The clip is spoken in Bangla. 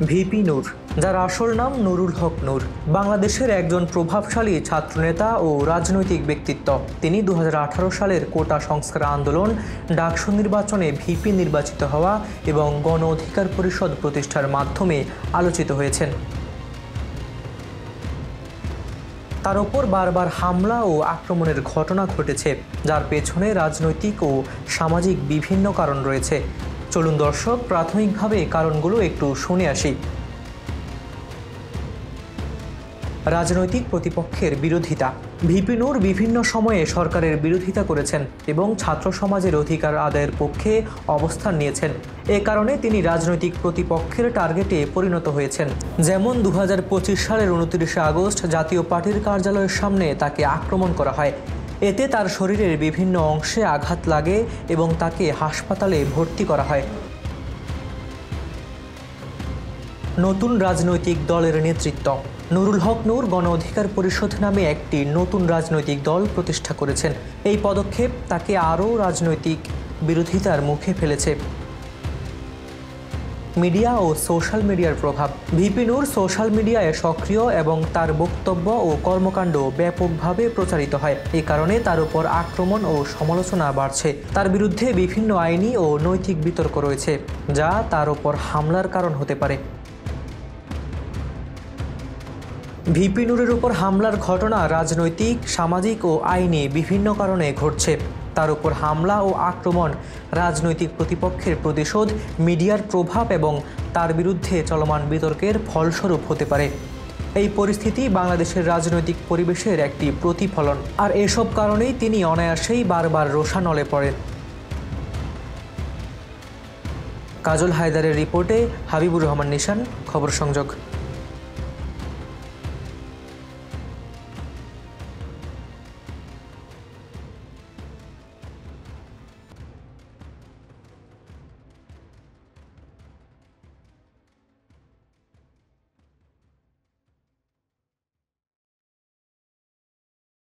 ভিপি নূর, যার আসল নাম নুরুল হক নূর, বাংলাদেশের একজন প্রভাবশালী ছাত্রনেতা ও রাজনৈতিক ব্যক্তিত্ব। তিনি 2018 সালের কোটা সংস্কার আন্দোলন, ডাকসু নির্বাচনে ভিপি নির্বাচিত হওয়া এবং গণ অধিকার পরিষদ প্রতিষ্ঠার মাধ্যমে আলোচিত হয়েছেন। তার ওপর বারবার হামলা ও আক্রমণের ঘটনা ঘটেছে, যার পেছনে রাজনৈতিক ও সামাজিক বিভিন্ন কারণ রয়েছে। চলুন দর্শক, প্রাথমিকভাবে কারণগুলো একটু শুনে আসি। রাজনৈতিক প্রতিপক্ষের বিরোধিতা। ভিপি নূর বিভিন্ন সময়ে সরকারের বিরোধিতা করেছেন এবং ছাত্র সমাজের অধিকার আদায়ের পক্ষে অবস্থান নিয়েছেন। এ কারণে তিনি রাজনৈতিক প্রতিপক্ষের টার্গেটে পরিণত হয়েছেন। যেমন 2025 সালের 29 আগস্ট জাতীয় পার্টির কার্যালয়ের সামনে তাকে আক্রমণ করা হয়। এতে তার শরীরের বিভিন্ন অংশে আঘাত লাগে এবং তাকে হাসপাতালে ভর্তি করা হয়। নতুন রাজনৈতিক দলের নেতৃত্ব। নুরুল হক নূর গণ অধিকার পরিষদ নামে একটি নতুন রাজনৈতিক দল প্রতিষ্ঠা করেছেন। এই পদক্ষেপ তাকে আরও রাজনৈতিক বিরোধিতার মুখে ফেলেছে। মিডিয়া ও সোশ্যাল মিডিয়ার প্রভাব। ভিপি নূর সোশ্যাল মিডিয়ায় সক্রিয় এবং তার বক্তব্য ও কর্মকাণ্ড ব্যাপকভাবে প্রচারিত হয়। এই কারণে তার উপর আক্রমণ ও সমালোচনা বাড়ছে। তার বিরুদ্ধে বিভিন্ন আইনি ও নৈতিক বিতর্ক রয়েছে, যা তার উপর হামলার কারণ হতে পারে। ভিপি নূরের উপর হামলার ঘটনা রাজনৈতিক, সামাজিক ও আইনি বিভিন্ন কারণে ঘটছে। তার উপর হামলা ও আক্রমণ রাজনৈতিক প্রতিপক্ষের প্রতিশোধ, মিডিয়ার প্রভাব এবং তার বিরুদ্ধে চলমান বিতর্কের ফলস্বরূপ হতে পারে। এই পরিস্থিতি বাংলাদেশের রাজনৈতিক পরিবেশের একটি প্রতিফলন, আর এসব কারণেই তিনি অনায়াসেই বারবার রোষানলে পড়েন। কাজল হায়দারের রিপোর্টে হাবিবুর রহমান নিশান, খবর সংযোগ।